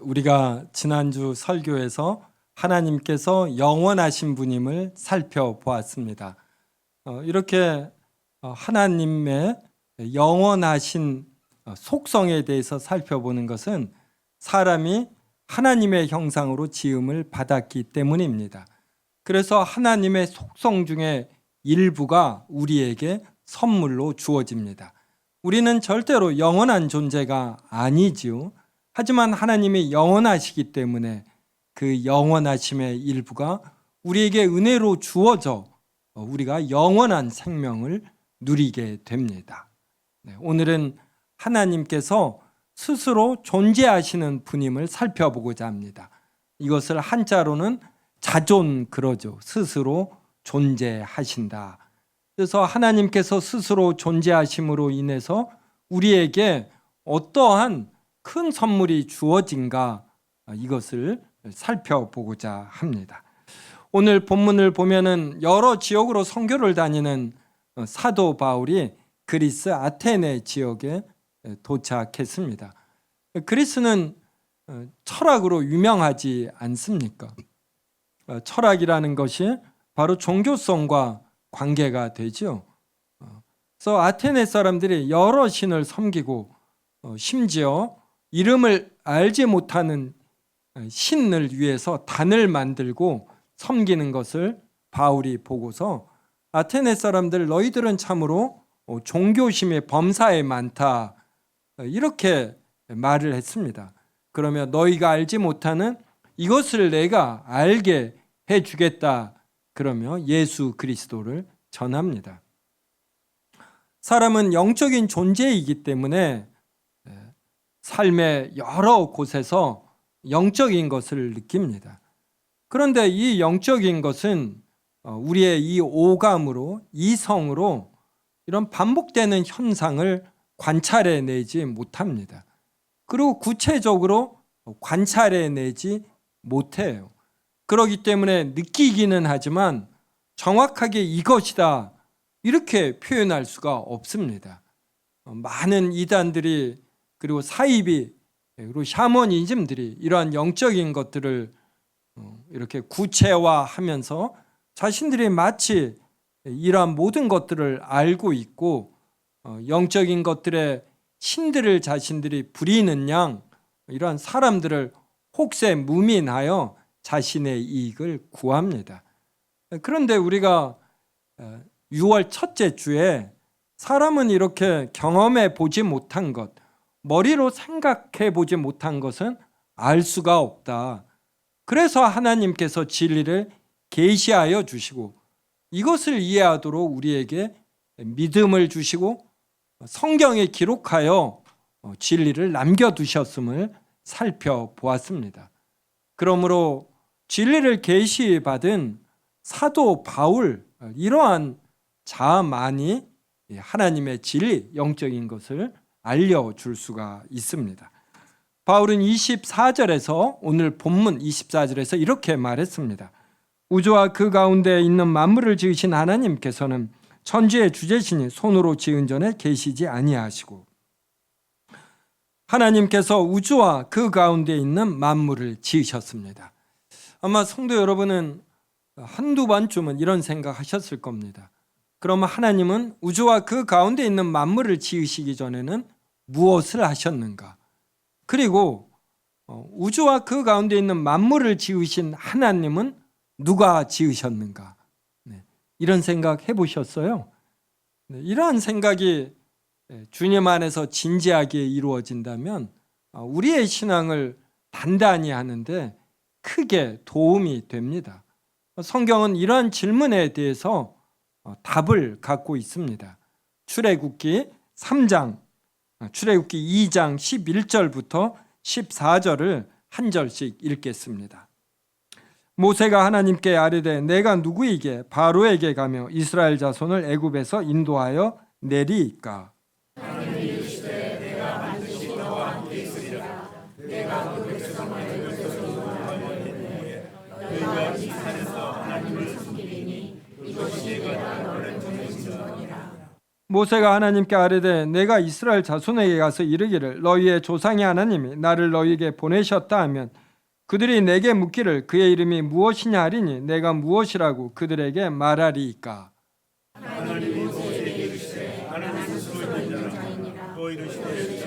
우리가 지난주 설교에서 하나님께서 영원하신 분임을 살펴보았습니다. 이렇게 하나님의 영원하신 속성에 대해서 살펴보는 것은 사람이 하나님의 형상으로 지음을 받았기 때문입니다. 그래서 하나님의 속성 중에 일부가 우리에게 선물로 주어집니다. 우리는 절대로 영원한 존재가 아니지요. 하지만 하나님이 영원하시기 때문에 그 영원하심의 일부가 우리에게 은혜로 주어져 우리가 영원한 생명을 누리게 됩니다. 오늘은 하나님께서 스스로 존재하시는 분임을 살펴보고자 합니다. 이것을 한자로는 자존그러죠. 스스로 존재하신다. 그래서 하나님께서 스스로 존재하심으로 인해서 우리에게 어떠한 큰 선물이 주어진가, 이것을 살펴보고자 합니다. 오늘 본문을 보면은 여러 지역으로 선교를 다니는 사도 바울이 그리스 아테네 지역에 도착했습니다. 그리스는 철학으로 유명하지 않습니까? 철학이라는 것이 바로 종교성과 관계가 되죠. 그래서 아테네 사람들이 여러 신을 섬기고 심지어 이름을 알지 못하는 신을 위해서 단을 만들고 섬기는 것을 바울이 보고서 아테네 사람들, 너희들은 참으로 종교심의 범사에 많다, 이렇게 말을 했습니다. 그러면 너희가 알지 못하는 이것을 내가 알게 해주겠다, 그러며 예수 그리스도를 전합니다. 사람은 영적인 존재이기 때문에 삶의 여러 곳에서 영적인 것을 느낍니다. 그런데 이 영적인 것은 우리의 이 오감으로, 이성으로 이런 반복되는 현상을 관찰해내지 못합니다. 그리고 구체적으로 관찰해내지 못해요. 그렇기 때문에 느끼기는 하지만 정확하게 이것이다, 이렇게 표현할 수가 없습니다. 많은 이단들이, 그리고 사이비, 그리고 샤머니즘들이 이러한 영적인 것들을 이렇게 구체화하면서 자신들이 마치 이러한 모든 것들을 알고 있고 영적인 것들의 신들을 자신들이 부리는 양, 이러한 사람들을 혹세무민하여 자신의 이익을 구합니다. 그런데 우리가 6월 첫째 주에 사람은 이렇게 경험해 보지 못한 것, 머리로 생각해 보지 못한 것은 알 수가 없다. 그래서 하나님께서 진리를 계시하여 주시고 이것을 이해하도록 우리에게 믿음을 주시고 성경에 기록하여 진리를 남겨두셨음을 살펴보았습니다. 그러므로 진리를 계시받은 사도 바울, 이러한 자만이 하나님의 진리, 영적인 것을 알려줄 수가 있습니다. 바울은 24절에서, 오늘 본문 24절에서 이렇게 말했습니다. 우주와 그 가운데 있는 만물을 지으신 하나님께서는 천지의 주제시니 손으로 지은 전에 계시지 아니하시고, 하나님께서 우주와 그 가운데 있는 만물을 지으셨습니다. 아마 성도 여러분은 한두 번쯤은 이런 생각하셨을 겁니다. 그러면 하나님은 우주와 그 가운데 있는 만물을 지으시기 전에는 무엇을 하셨는가? 그리고 우주와 그 가운데 있는 만물을 지으신 하나님은 누가 지으셨는가? 이런 생각 해보셨어요? 이러한 생각이 주님 안에서 진지하게 이루어진다면 우리의 신앙을 단단히 하는데 크게 도움이 됩니다. 성경은 이러한 질문에 대해서 답을 갖고 있습니다. 출애굽기 2장 11절부터 14절을 한 절씩 읽겠습니다. 모세가 하나님께 아뢰되 내가 누구에게 바로에게 가며 이스라엘 자손을 애굽에서 인도하여 내리이까? 하나님이 이르시되 내가 반드시 너와 함께 있으리라. 내가 그 백성을 애굽에서 인도하여 내리되 너희가 이 산에서 하나님을 섬기리니 이것이 내가 너를 정해진 거니라. 모세가 하나님께 아뢰되 내가 이스라엘 자손에게 가서 이르기를 너희의 조상의 하나님이 나를 너희에게 보내셨다 하면 그들이 내게 묻기를 그의 이름이 무엇이냐 하리니 내가 무엇이라고 그들에게 말하리이까. 하나님이 모세에게 이르시되 나는 스스로 있는 자이니라. 또 이르시되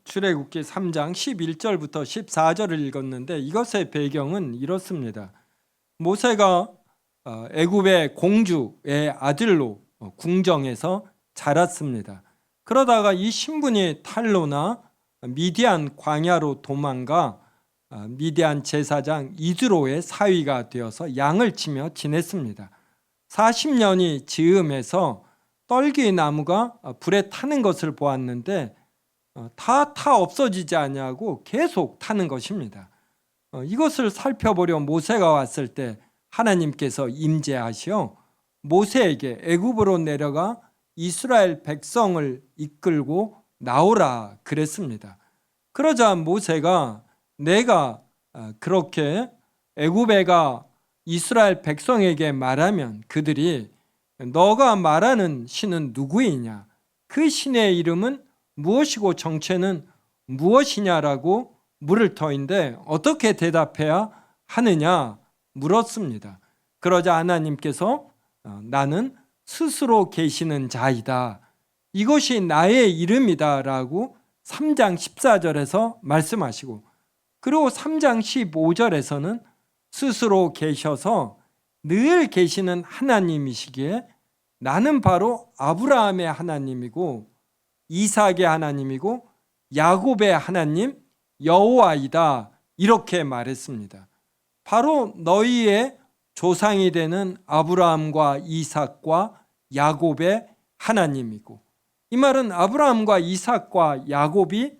출애굽기 3장 11절부터 14절을 읽었는데 이것의 배경은 이렇습니다. 모세가 애굽의 공주의 아들로 궁정에서 자랐습니다. 그러다가 이 신분이 탈로나 미디안 광야로 도망가 미디안 제사장 이드로의 사위가 되어서 양을 치며 지냈습니다. 40년이 즈음해서 떨기 나무가 불에 타는 것을 보았는데 다 없어지지 아니하고 계속 타는 것입니다. 이것을 살펴보려 모세가 왔을 때 하나님께서 임재하시어 모세에게 애굽으로 내려가 이스라엘 백성을 이끌고 나오라 그랬습니다. 그러자 모세가 내가 그렇게 애굽에가 이스라엘 백성에게 말하면 그들이 너가 말하는 신은 누구이냐? 그 신의 이름은 무엇이고 정체는 무엇이냐라고 물을 터인데 어떻게 대답해야 하느냐 물었습니다. 그러자 하나님께서 나는 스스로 계시는 자이다. 이것이 나의 이름이다 라고 3장 14절에서 말씀하시고 그리고 3장 15절에서는 스스로 계셔서 늘 계시는 하나님이시기에 나는 바로 아브라함의 하나님이고 이삭의 하나님이고 야곱의 하나님 여호와이다 이렇게 말했습니다. 바로 너희의 조상이 되는 아브라함과 이삭과 야곱의 하나님이고 이 말은 아브라함과 이삭과 야곱이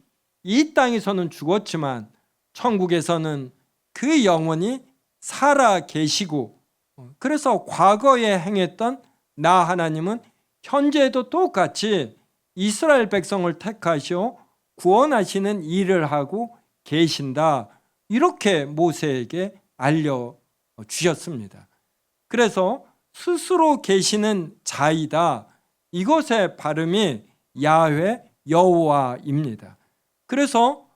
이 땅에서는 죽었지만 천국에서는 그 영혼이 살아 계시고 그래서 과거에 행했던 나 하나님은 현재에도 똑같이 이스라엘 백성을 택하시어 구원하시는 일을 하고 계신다. 이렇게 모세에게 알려주셨습니다. 그래서 스스로 계시는 자이다. 이것의 발음이 야훼 여호와입니다. 그래서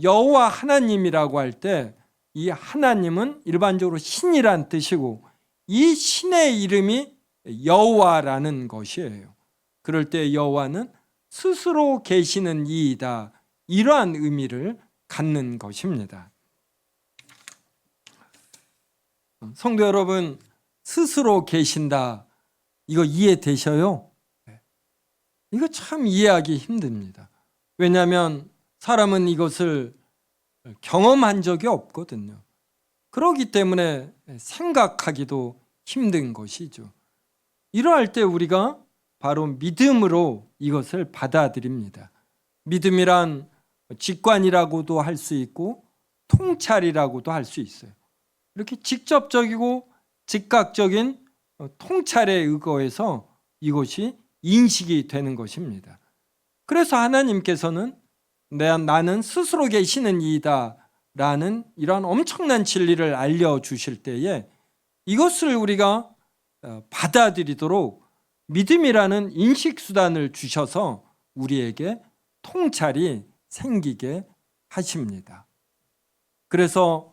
여호와 하나님이라고 할 때 이 하나님은 일반적으로 신이란 뜻이고 이 신의 이름이 여호와라는 것이에요. 그럴 때 여호와는 스스로 계시는 이이다. 이러한 의미를 갖는 것입니다. 성도 여러분, 스스로 계신다. 이거 이해되셔요? 이거 참 이해하기 힘듭니다. 왜냐하면 사람은 이것을 경험한 적이 없거든요. 그렇기 때문에 생각하기도 힘든 것이죠. 이러할 때 우리가 바로 믿음으로 이것을 받아들입니다. 믿음이란 직관이라고도 할 수 있고 통찰이라고도 할 수 있어요. 이렇게 직접적이고 즉각적인 통찰에 의거해서 이것이 인식이 되는 것입니다. 그래서 하나님께서는 나는 스스로 계시는 이이다 라는 이러한 엄청난 진리를 알려주실 때에 이것을 우리가 받아들이도록 믿음이라는 인식수단을 주셔서 우리에게 통찰이 생기게 하십니다. 그래서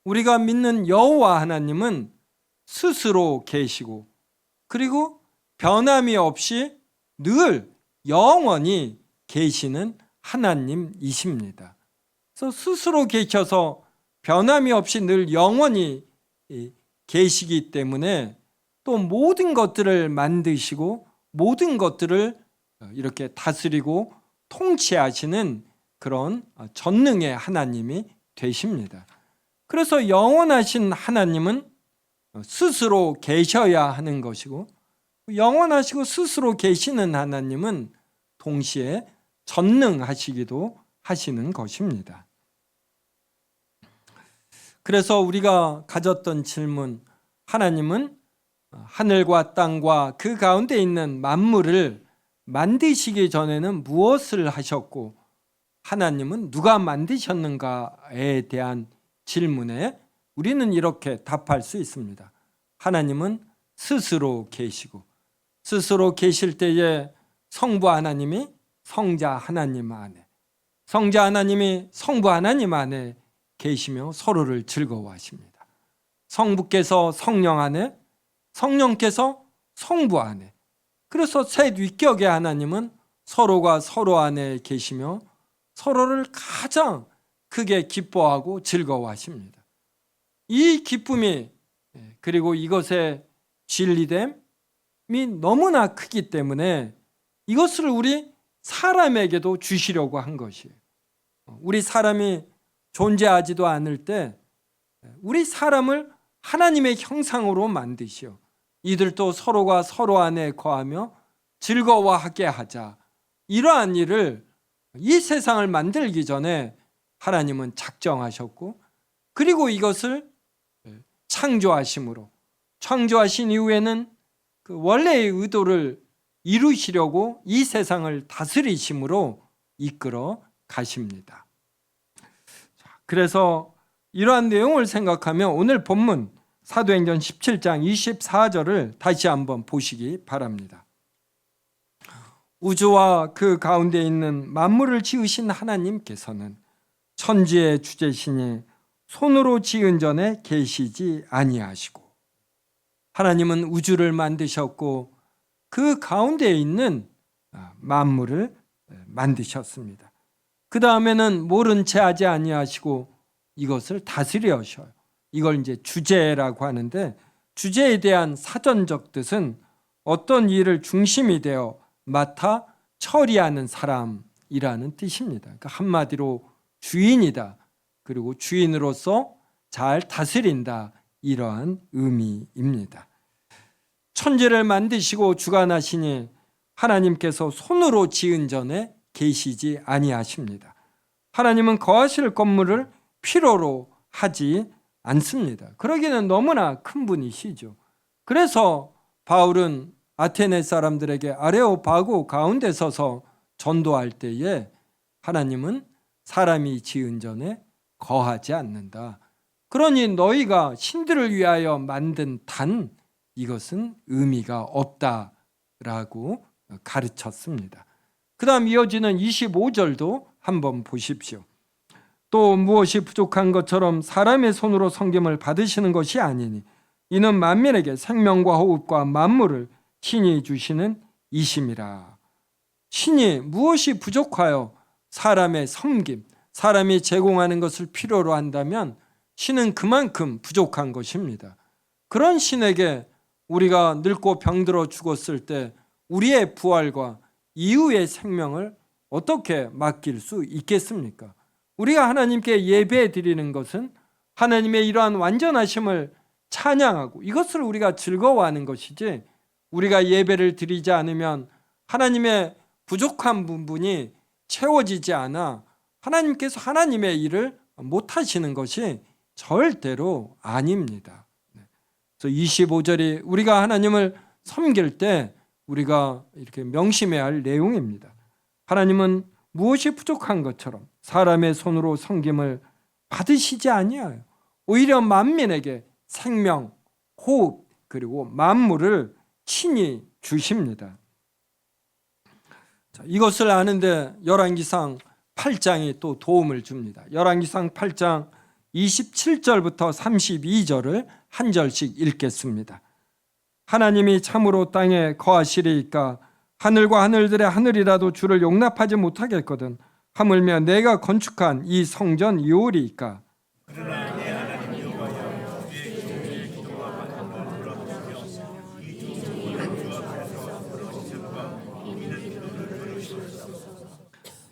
우리가 믿는 여호와 하나님은 스스로 계시고 그리고 변함이 없이 늘 영원히 계시는 하나님이십니다. 그래서 스스로 계셔서 변함이 없이 늘 영원히 계시기 때문에 또 모든 것들을 만드시고 모든 것들을 이렇게 다스리고 통치하시는 그런 전능의 하나님이 되십니다. 그래서 영원하신 하나님은 스스로 계셔야 하는 것이고 영원하시고 스스로 계시는 하나님은 동시에 전능하시기도 하시는 것입니다. 그래서 우리가 가졌던 질문, 하나님은 하늘과 땅과 그 가운데 있는 만물을 만드시기 전에는 무엇을 하셨고 하나님은 누가 만드셨는가에 대한 질문에 우리는 이렇게 답할 수 있습니다. 하나님은 스스로 계시고, 스스로 계실 때에 성부 하나님이 성자 하나님 안에, 성자 하나님이 성부 하나님 안에 계시며 서로를 즐거워하십니다. 성부께서 성령 안에, 성령께서 성부 안에. 그래서 셋 위격의 하나님은 서로가 서로 안에 계시며 서로를 가장 크게 기뻐하고 즐거워하십니다. 이 기쁨이, 그리고 이것의 진리됨이 너무나 크기 때문에 이것을 우리 사람에게도 주시려고 한 것이에요. 우리 사람이 존재하지도 않을 때 우리 사람을 하나님의 형상으로 만드시오. 이들도 서로가 서로 안에 거하며 즐거워하게 하자. 이러한 일을 이 세상을 만들기 전에 하나님은 작정하셨고, 그리고 이것을 창조하심으로, 창조하신 이후에는 그 원래의 의도를 이루시려고 이 세상을 다스리심으로 이끌어 가십니다. 그래서 이러한 내용을 생각하며 오늘 본문 사도행전 17장 24절을 다시 한번 보시기 바랍니다. 우주와 그 가운데 있는 만물을 지으신 하나님께서는 천지의 주제시니 손으로 지은 전에 계시지 아니하시고, 하나님은 우주를 만드셨고 그 가운데 있는 만물을 만드셨습니다. 그 다음에는 모른 채 하지 아니하시고 이것을 다스려셔요. 이걸 이제 주제라고 하는데, 주제에 대한 사전적 뜻은 어떤 일을 중심이 되어 맡아 처리하는 사람이라는 뜻입니다. 그러니까 한마디로 주인이다, 그리고 주인으로서 잘 다스린다, 이러한 의미입니다. 천지를 만드시고 주관하시니 하나님께서 손으로 지은 전에 계시지 아니하십니다. 하나님은 거하실 건물을 필요로 하지 않습니다. 그러기는 너무나 큰 분이시죠. 그래서 바울은 아테네 사람들에게 아레오파고 가운데 서서 전도할 때에 하나님은 사람이 지은 전에 거하지 않는다. 그러니 너희가 신들을 위하여 만든 단, 이것은 의미가 없다라고 가르쳤습니다. 그 다음 이어지는 25절도 한번 보십시오. 또 무엇이 부족한 것처럼 사람의 손으로 섬김을 받으시는 것이 아니니 이는 만민에게 생명과 호흡과 만물을 신이 주시는 이심이라. 신이 무엇이 부족하여 사람의 섬김, 사람이 제공하는 것을 필요로 한다면 신은 그만큼 부족한 것입니다. 그런 신에게 우리가 늙고 병들어 죽었을 때 우리의 부활과 이후의 생명을 어떻게 맡길 수 있겠습니까? 우리가 하나님께 예배 드리는 것은 하나님의 이러한 완전하심을 찬양하고 이것을 우리가 즐거워하는 것이지, 우리가 예배를 드리지 않으면 하나님의 부족한 부분이 채워지지 않아 하나님께서 하나님의 일을 못하시는 것이 절대로 아닙니다. 그래서 25절이 우리가 하나님을 섬길 때 우리가 이렇게 명심해야 할 내용입니다. 하나님은 무엇이 부족한 것처럼 사람의 손으로 섬김을 받으시지 아니하여 오히려 만민에게 생명, 호흡, 그리고 만물을 친히 주십니다. 이것을 아는데 열왕기상 8장이 또 도움을 줍니다. 열왕기상 8장 27절부터 32절을 한 절씩 읽겠습니다. 하나님이 참으로 땅에 거하시리이까 하늘과 하늘들의 하늘이라도 주를 용납하지 못하겠거든 하물며 내가 건축한 이 성전 이오리이까.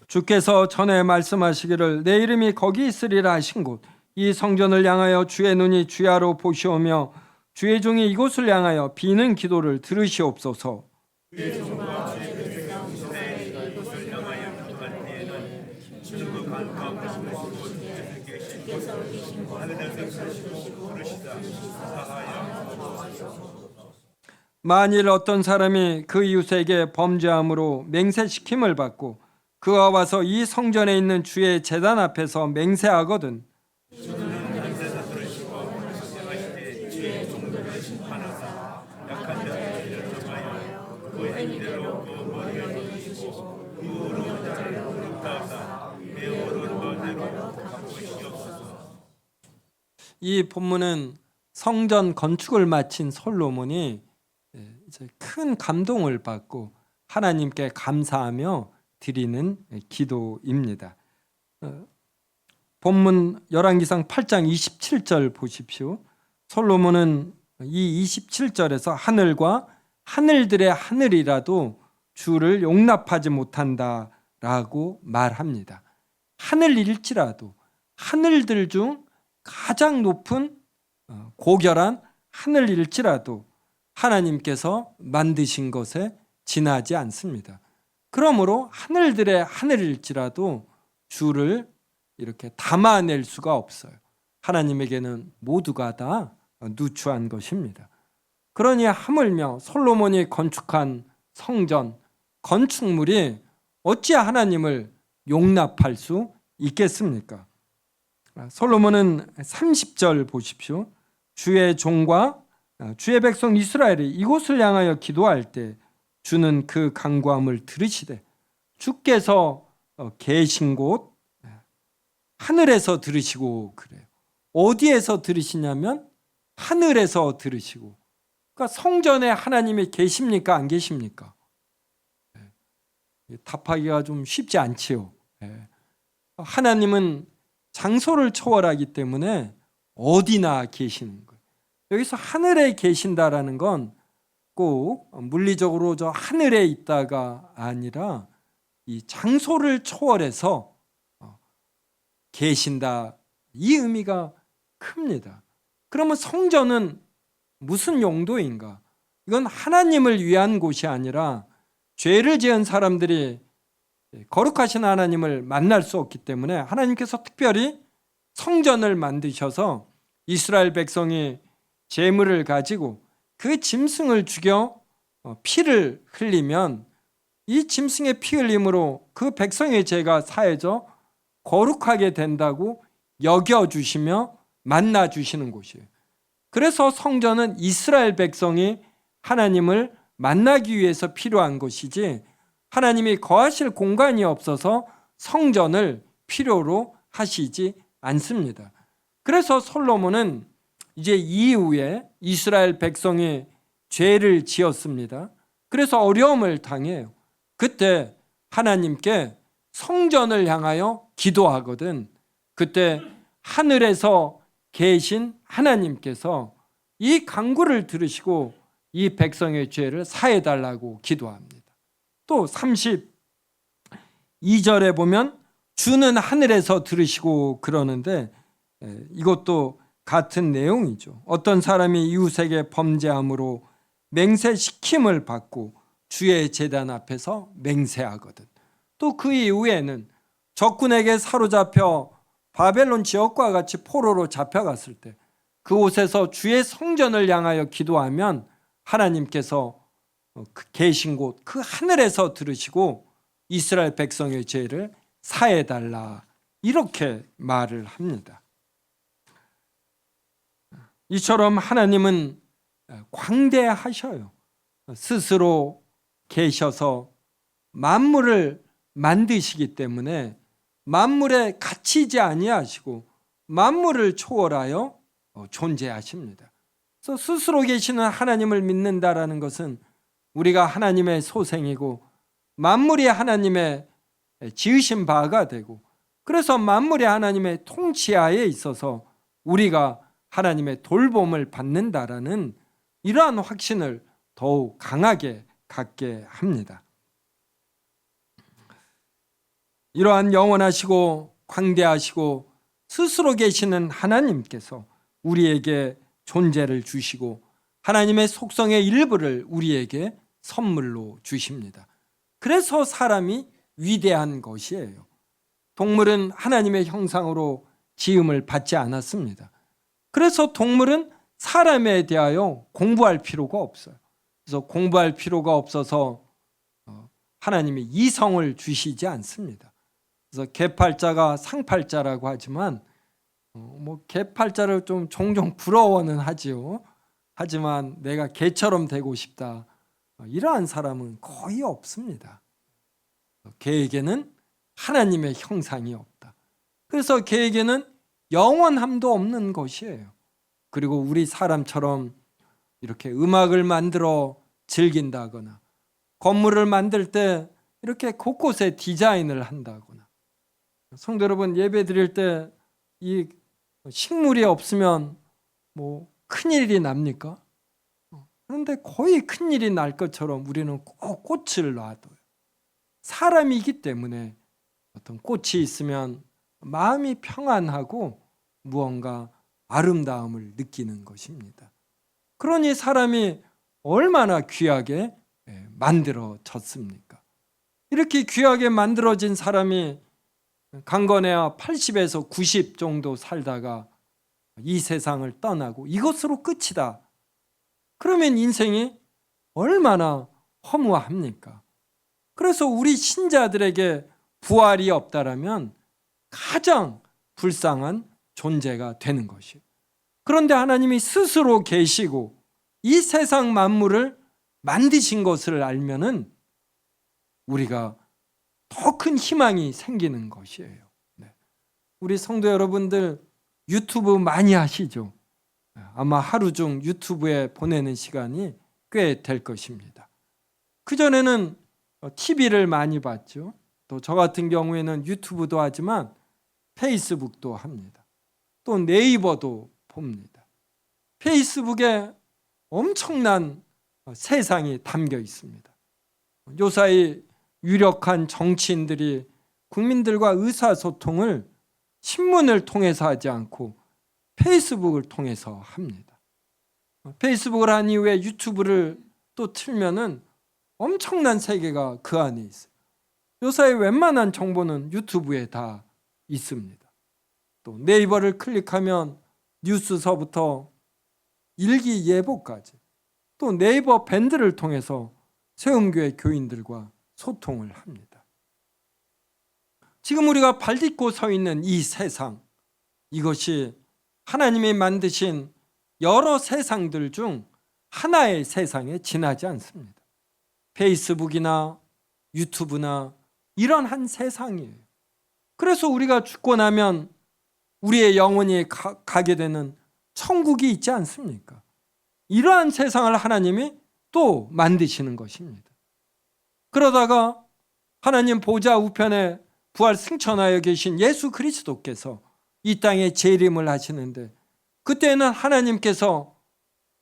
주께서 전에 말씀하시기를 내 이름이 거기 있으리라 하신 곳 이 성전을 향하여 주의 눈이 주야로 보시오며 주의 종이 이곳을 향하여 비는 기도를 들으시옵소서. 만일 어떤 사람이 그 이웃에게 범죄함으로 맹세시킴을 받고 그가 와서 이 성전에 있는 주의 제단 앞에서 맹세하거든 이 본문은 성전 건축을 마친 솔로몬이 이제 큰 감동을 받고 하나님께 감사하며 드리는 기도입니다. 본문 열왕기상 8장 27절 보십시오. 솔로몬은 이 27절에서 하늘과 하늘들의 하늘이라도 주를 용납하지 못한다라고 말합니다. 하늘일지라도 하늘들 중 가장 높은 고결한 하늘일지라도 하나님께서 만드신 것에 지나지 않습니다. 그러므로 하늘들의 하늘일지라도 주를 이렇게 담아낼 수가 없어요. 하나님에게는 모두가 다 누추한 것입니다. 그러니 하물며 솔로몬이 건축한 성전, 건축물이 어찌 하나님을 용납할 수 있겠습니까? 솔로몬은 30절 보십시오. 주의 종과 주의 백성 이스라엘이 이곳을 향하여 기도할 때 주는 그 간구함을 들으시되 주께서 계신 곳 하늘에서 들으시고 그래요. 어디에서 들으시냐면 하늘에서 들으시고. 그러니까 성전에 하나님이 계십니까? 안 계십니까? 답하기가 좀 쉽지 않지요. 하나님은 장소를 초월하기 때문에 어디나 계시는 거예요. 여기서 하늘에 계신다라는 건 꼭 물리적으로 저 하늘에 있다가 아니라 이 장소를 초월해서 계신다, 이 의미가 큽니다. 그러면 성전은 무슨 용도인가? 이건 하나님을 위한 곳이 아니라 죄를 지은 사람들이 거룩하신 하나님을 만날 수 없기 때문에 하나님께서 특별히 성전을 만드셔서 이스라엘 백성이 제물을 가지고 그 짐승을 죽여 피를 흘리면 이 짐승의 피 흘림으로 그 백성의 죄가 사해져 거룩하게 된다고 여겨주시며 만나주시는 곳이에요. 그래서 성전은 이스라엘 백성이 하나님을 만나기 위해서 필요한 것이지 하나님이 거하실 공간이 없어서 성전을 필요로 하시지 않습니다. 그래서 솔로몬은 이제 이후에 이스라엘 백성이 죄를 지었습니다. 그래서 어려움을 당해요. 그때 하나님께 성전을 향하여 기도하거든. 그때 하늘에서 계신 하나님께서 이 간구를 들으시고 이 백성의 죄를 사해달라고 기도합니다. 또 32절에 보면 주는 하늘에서 들으시고 그러는데 이것도 같은 내용이죠. 어떤 사람이 이웃에게 범죄함으로 맹세시킴을 받고 주의 제단 앞에서 맹세하거든. 또 그 이후에는 적군에게 사로잡혀 바벨론 지역과 같이 포로로 잡혀갔을 때 그곳에서 주의 성전을 향하여 기도하면 하나님께서 계신 곳 그 하늘에서 들으시고 이스라엘 백성의 죄를 사해달라 이렇게 말을 합니다. 이처럼 하나님은 광대하셔요. 스스로 계셔서 만물을 만드시기 때문에 만물에 갇히지 아니하시고 만물을 초월하여 존재하십니다. 그래서 스스로 계시는 하나님을 믿는다라는 것은 우리가 하나님의 소생이고 만물이 하나님의 지으신 바가 되고 그래서 만물이 하나님의 통치하에 있어서 우리가 하나님의 돌봄을 받는다라는 이러한 확신을 더욱 강하게 갖게 합니다. 이러한 영원하시고 광대하시고 스스로 계시는 하나님께서 우리에게 존재를 주시고 하나님의 속성의 일부를 우리에게 선물로 주십니다. 그래서 사람이 위대한 것이에요. 동물은 하나님의 형상으로 지음을 받지 않았습니다. 그래서 동물은 사람에 대하여 공부할 필요가 없어요. 그래서 공부할 필요가 없어서 하나님이 이성을 주시지 않습니다. 그래서 개팔자가 상팔자라고 하지만 개팔자를 좀 종종 부러워는 하지요. 하지만 내가 개처럼 되고 싶다. 이러한 사람은 거의 없습니다. 걔에게는 하나님의 형상이 없다. 그래서 걔에게는 영원함도 없는 것이에요. 그리고 우리 사람처럼 이렇게 음악을 만들어 즐긴다거나 건물을 만들 때 이렇게 곳곳에 디자인을 한다거나, 성도 여러분, 예배 드릴 때 이 식물이 없으면 뭐 큰일이 납니까? 그런데 거의 큰일이 날 것처럼 우리는 꼭 꽃을 놔둬요. 사람이기 때문에 어떤 꽃이 있으면 마음이 평안하고 무언가 아름다움을 느끼는 것입니다. 그러니 사람이 얼마나 귀하게 만들어졌습니까? 이렇게 귀하게 만들어진 사람이 강건해야 80에서 90 정도 살다가 이 세상을 떠나고 이것으로 끝이다. 그러면 인생이 얼마나 허무합니까? 그래서 우리 신자들에게 부활이 없다라면 가장 불쌍한 존재가 되는 것이에요. 그런데 하나님이 스스로 계시고 이 세상 만물을 만드신 것을 알면은 우리가 더 큰 희망이 생기는 것이에요. 우리 성도 여러분들 유튜브 많이 하시죠? 아마 하루 중 유튜브에 보내는 시간이 꽤 될 것입니다. 그전에는 TV를 많이 봤죠. 또 저 같은 경우에는 유튜브도 하지만 페이스북도 합니다. 또 네이버도 봅니다. 페이스북에 엄청난 세상이 담겨 있습니다. 요사이 유력한 정치인들이 국민들과 의사소통을 신문을 통해서 하지 않고 페이스북을 통해서 합니다. 페이스북을 한 이후에 유튜브를 또 틀면은 엄청난 세계가 그 안에 있어요. 요사이 웬만한 정보는 유튜브에 다 있습니다. 또 네이버를 클릭하면 뉴스서부터 일기예보까지, 또 네이버 밴드를 통해서 세움교회 교인들과 소통을 합니다. 지금 우리가 발딛고 서 있는 이 세상, 이것이 하나님이 만드신 여러 세상들 중 하나의 세상에 지나지 않습니다. 페이스북이나 유튜브나 이런 한 세상이에요. 그래서 우리가 죽고 나면 우리의 영혼이 가게 되는 천국이 있지 않습니까? 이러한 세상을 하나님이 또 만드시는 것입니다. 그러다가 하나님 보좌 우편에 부활 승천하여 계신 예수 그리스도께서 이 땅에 재림을 하시는데, 그때는 하나님께서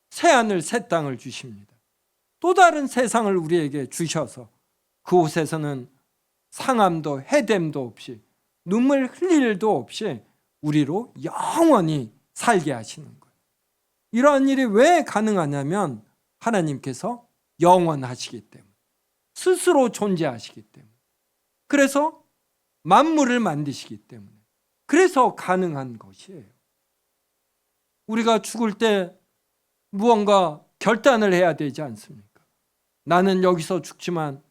새하늘 새 땅을 주십니다. 또 다른 세상을 우리에게 주셔서 그곳에서는 상함도 해됨도 없이 눈물 흘릴 일도 없이 우리로 영원히 살게 하시는 거예요. 이러한 일이 왜 가능하냐면 하나님께서 영원하시기 때문에, 스스로 존재하시기 때문에, 그래서 만물을 만드시기 때문에, 그래서 가능한 것이에요. 우리가 죽을 때 무언가 결단을 해야 되지 않습니까? 나는 여기서 죽지만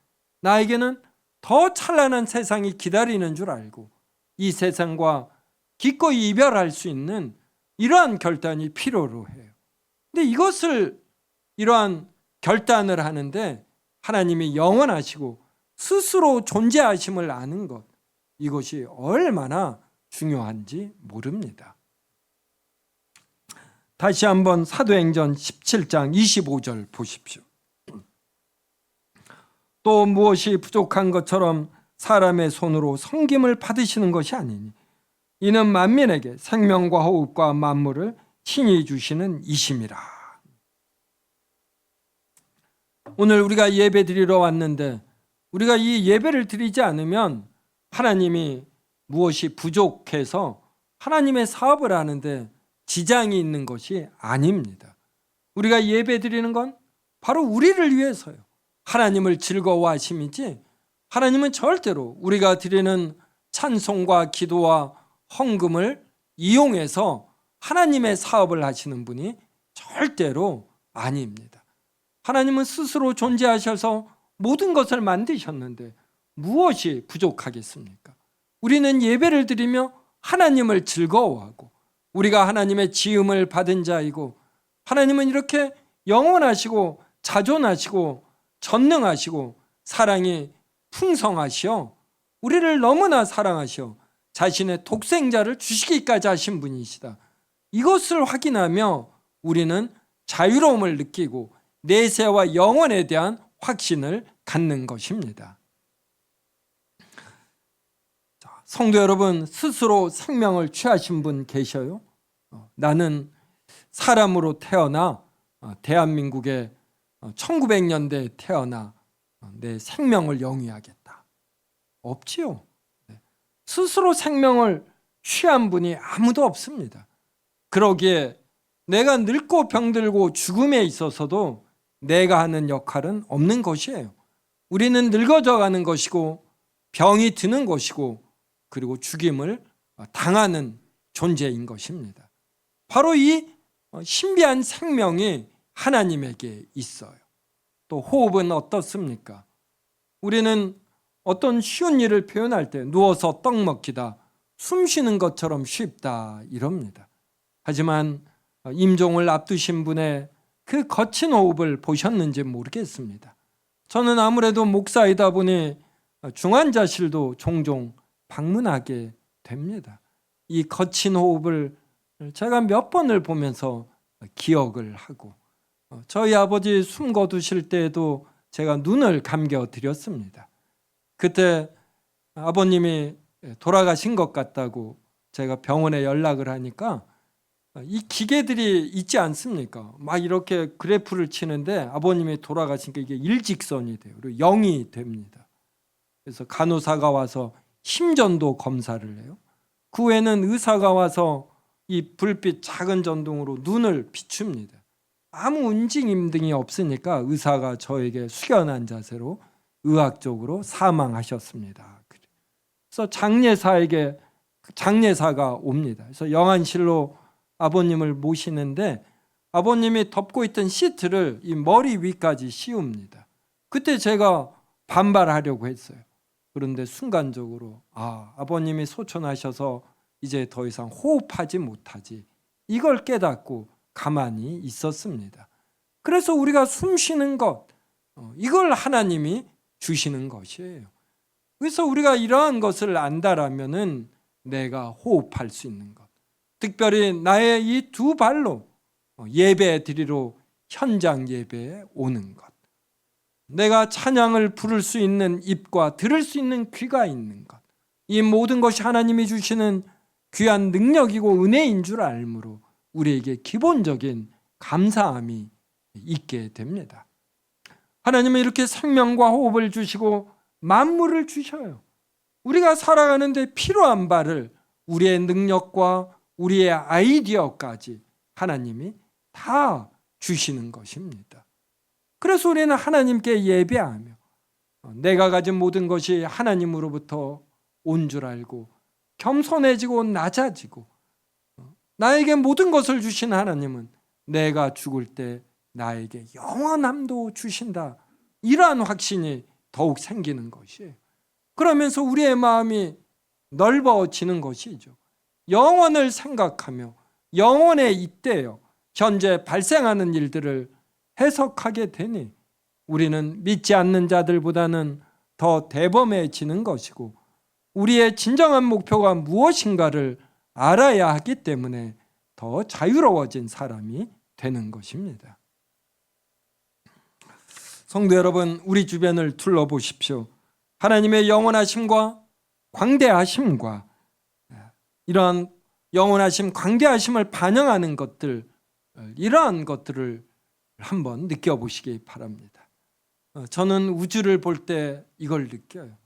나에게는 더 찬란한 세상이 기다리는 줄 알고 이 세상과 기꺼이 이별할 수 있는 이러한 결단이 필요로 해요. 근데 이러한 결단을 하는데 하나님이 영원하시고 스스로 존재하심을 아는 것, 이것이 얼마나 중요한지 모릅니다. 다시 한번 사도행전 17장 25절 보십시오. 또 무엇이 부족한 것처럼 사람의 손으로 섬김을 받으시는 것이 아니니 이는 만민에게 생명과 호흡과 만물을 친히 주시는 이심이라. 오늘 우리가 예배 드리러 왔는데 우리가 이 예배를 드리지 않으면 하나님이 무엇이 부족해서 하나님의 사업을 하는데 지장이 있는 것이 아닙니다. 우리가 예배 드리는 건 바로 우리를 위해서요. 하나님을 즐거워하심이지, 하나님은 절대로 우리가 드리는 찬송과 기도와 헌금을 이용해서 하나님의 사업을 하시는 분이 절대로 아닙니다. 하나님은 스스로 존재하셔서 모든 것을 만드셨는데 무엇이 부족하겠습니까? 우리는 예배를 드리며 하나님을 즐거워하고 우리가 하나님의 지음을 받은 자이고, 하나님은 이렇게 영원하시고 자존하시고 전능하시고 사랑이 풍성하시어 우리를 너무나 사랑하시어 자신의 독생자를 주시기까지 하신 분이시다. 이것을 확인하며 우리는 자유로움을 느끼고 내세와 영원에 대한 확신을 갖는 것입니다. 성도 여러분, 스스로 생명을 취하신 분 계셔요? 나는 사람으로 태어나 대한민국의 1900년대에 태어나 내 생명을 영위하겠다. 없지요. 스스로 생명을 취한 분이 아무도 없습니다. 그러기에 내가 늙고 병들고 죽음에 있어서도 내가 하는 역할은 없는 것이에요. 우리는 늙어져 가는 것이고 병이 드는 것이고 그리고 죽임을 당하는 존재인 것입니다. 바로 이 신비한 생명이 하나님에게 있어요. 또 호흡은 어떻습니까? 우리는 어떤 쉬운 일을 표현할 때 누워서 떡 먹기다, 숨 쉬는 것처럼 쉽다 이럽니다. 하지만 임종을 앞두신 분의 그 거친 호흡을 보셨는지 모르겠습니다. 저는 아무래도 목사이다 보니 중환자실도 종종 방문하게 됩니다. 이 거친 호흡을 제가 몇 번을 보면서 기억을 하고, 저희 아버지 숨 거두실 때에도 제가 눈을 감겨 드렸습니다. 그때 아버님이 돌아가신 것 같다고 제가 병원에 연락을 하니까 이 기계들이 있지 않습니까? 막 이렇게 그래프를 치는데 아버님이 돌아가시니까 이게 일직선이 돼요. 그리고 0이 됩니다. 그래서 간호사가 와서 심전도 검사를 해요. 그 후에는 의사가 와서 이 불빛 작은 전등으로 눈을 비춥니다. 아무 움직임 등이 없으니까 의사가 저에게 숙연한 자세로 의학적으로 사망하셨습니다. 그래서 장례사가 옵니다. 그래서 영안실로 아버님을 모시는데 아버님이 덮고 있던 시트를 이 머리 위까지 씌웁니다. 그때 제가 반발하려고 했어요. 그런데 순간적으로 아버님이 소천하셔서 이제 더 이상 호흡하지 못하지, 이걸 깨닫고 가만히 있었습니다. 그래서 우리가 숨 쉬는 것, 이걸 하나님이 주시는 것이에요. 그래서 우리가 이러한 것을 안다라면은 내가 호흡할 수 있는 것, 특별히 나의 이 두 발로 예배 드리러 현장 예배에 오는 것, 내가 찬양을 부를 수 있는 입과 들을 수 있는 귀가 있는 것, 이 모든 것이 하나님이 주시는 귀한 능력이고 은혜인 줄 알므로 우리에게 기본적인 감사함이 있게 됩니다. 하나님은 이렇게 생명과 호흡을 주시고 만물을 주셔요. 우리가 살아가는데 필요한 바를 우리의 능력과 우리의 아이디어까지 하나님이 다 주시는 것입니다. 그래서 우리는 하나님께 예배하며 내가 가진 모든 것이 하나님으로부터 온 줄 알고 겸손해지고 낮아지고, 나에게 모든 것을 주신 하나님은 내가 죽을 때 나에게 영원함도 주신다, 이러한 확신이 더욱 생기는 것이에요. 그러면서 우리의 마음이 넓어지는 것이죠. 영원을 생각하며 영원에 잇대어 현재 발생하는 일들을 해석하게 되니 우리는 믿지 않는 자들보다는 더 대범해지는 것이고, 우리의 진정한 목표가 무엇인가를 알아야 하기 때문에 더 자유로워진 사람이 되는 것입니다. 성도 여러분, 우리 주변을 둘러보십시오. 하나님의 영원하심과 광대하심과 이러한 영원하심, 광대하심을 반영하는 것들, 이러한 것들을 한번 느껴보시기 바랍니다. 저는 우주를 볼 때 이걸 느껴요.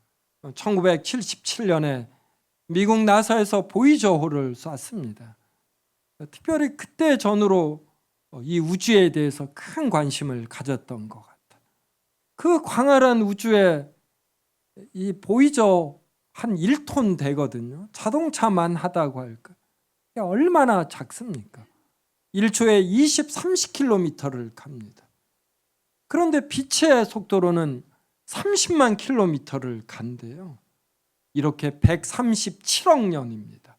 1977년에 미국 나사에서 보이저호를 쐈습니다. 특별히 그때 전후로 이 우주에 대해서 큰 관심을 가졌던 것 같아요. 그 광활한 우주에 이 보이저 한 1톤 되거든요. 자동차만 하다고 할까? 얼마나 작습니까? 1초에 20, 30km를 갑니다. 그런데 빛의 속도로는 30만 킬로미터를 간대요. 이렇게 137억 년입니다.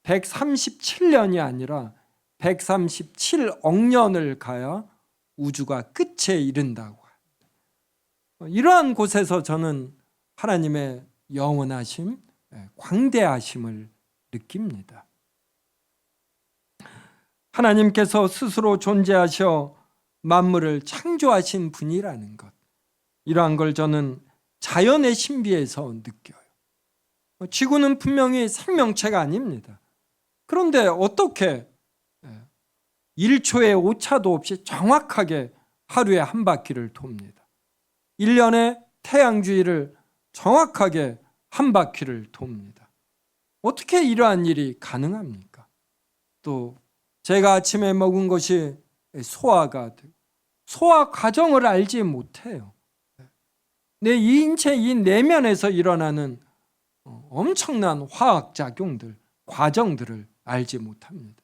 137년이 아니라 137억 년을 가야 우주가 끝에 이른다고 합니다. 이러한 곳에서 저는 하나님의 영원하심, 광대하심을 느낍니다. 하나님께서 스스로 존재하셔 만물을 창조하신 분이라는 것, 이러한 걸 저는 자연의 신비에서 느껴요. 지구는 분명히 생명체가 아닙니다. 그런데 어떻게 1초의 오차도 없이 정확하게 하루에 한 바퀴를 돕니다. 1년에 태양주위를 정확하게 한 바퀴를 돕니다. 어떻게 이러한 일이 가능합니까? 또 제가 아침에 먹은 것이 소화가 되고 소화 과정을 알지 못해요. 내 인체 이 내면에서 일어나는 엄청난 화학작용들, 과정들을 알지 못합니다.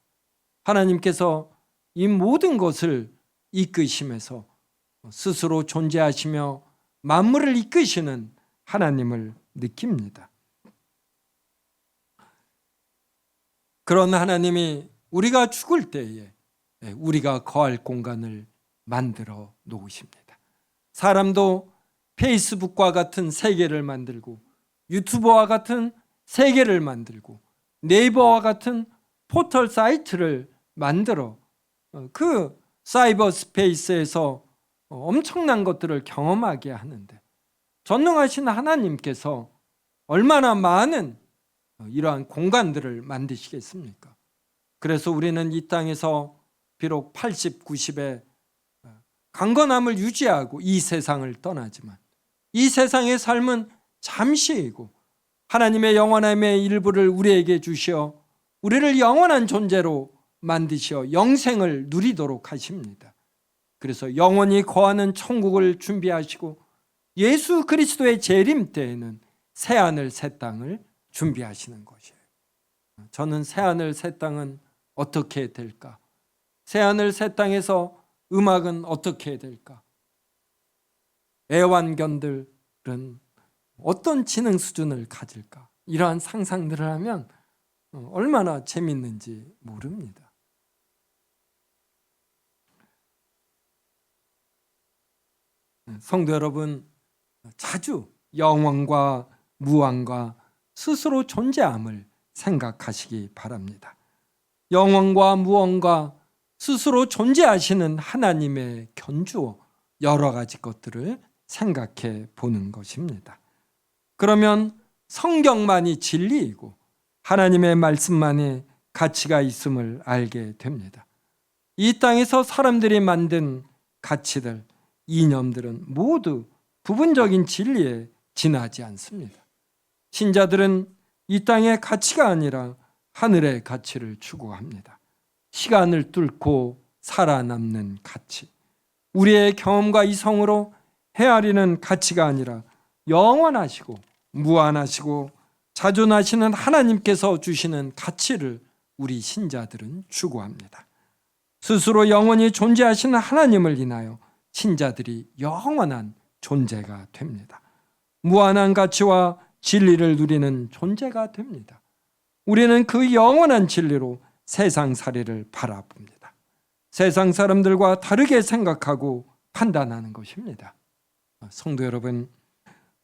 하나님께서 이 모든 것을 이끄시면서 스스로 존재하시며 만물을 이끄시는 하나님을 느낍니다. 그런 하나님이 우리가 죽을 때에 우리가 거할 공간을 만들어 놓으십니다. 사람도 페이스북과 같은 세계를 만들고 유튜버와 같은 세계를 만들고 네이버와 같은 포털 사이트를 만들어 그 사이버 스페이스에서 엄청난 것들을 경험하게 하는데, 전능하신 하나님께서 얼마나 많은 이러한 공간들을 만드시겠습니까? 그래서 우리는 이 땅에서 비록 80, 90의 강건함을 유지하고 이 세상을 떠나지만 이 세상의 삶은 잠시이고 하나님의 영원함의 일부를 우리에게 주시어 우리를 영원한 존재로 만드시어 영생을 누리도록 하십니다. 그래서 영원히 거하는 천국을 준비하시고 예수 그리스도의 재림 때에는 새하늘 새 땅을 준비하시는 것이에요. 저는 새하늘 새 땅은 어떻게 될까? 새하늘 새 땅에서 음악은 어떻게 될까? 애완견들은 어떤 지능 수준을 가질까? 이러한 상상들을 하면 얼마나 재밌는지 모릅니다. 성도 여러분, 자주 영원과 무한과 스스로 존재함을 생각하시기 바랍니다. 영원과 무한과 스스로 존재하시는 하나님의 견주어 여러 가지 것들을 생각해 보는 것입니다. 그러면 성경만이 진리이고 하나님의 말씀만이 가치가 있음을 알게 됩니다. 이 땅에서 사람들이 만든 가치들, 이념들은 모두 부분적인 진리에 지나지 않습니다. 신자들은 이 땅의 가치가 아니라 하늘의 가치를 추구합니다. 시간을 뚫고 살아남는 가치, 우리의 경험과 이성으로 헤아리는 가치가 아니라 영원하시고 무한하시고 자존하시는 하나님께서 주시는 가치를 우리 신자들은 추구합니다. 스스로 영원히 존재하시는 하나님을 인하여 신자들이 영원한 존재가 됩니다. 무한한 가치와 진리를 누리는 존재가 됩니다. 우리는 그 영원한 진리로 세상살이를 바라봅니다. 세상 사람들과 다르게 생각하고 판단하는 것입니다. 성도 여러분,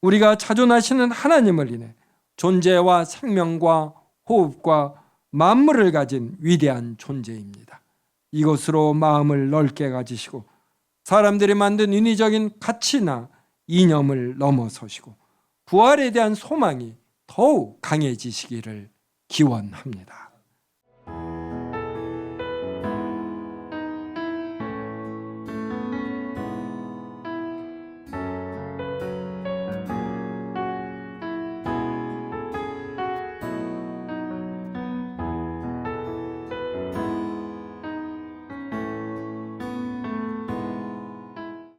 우리가 자존하시는 하나님을 인해 존재와 생명과 호흡과 만물을 가진 위대한 존재입니다. 이것으로 마음을 넓게 가지시고 사람들이 만든 인위적인 가치나 이념을 넘어서시고 부활에 대한 소망이 더욱 강해지시기를 기원합니다.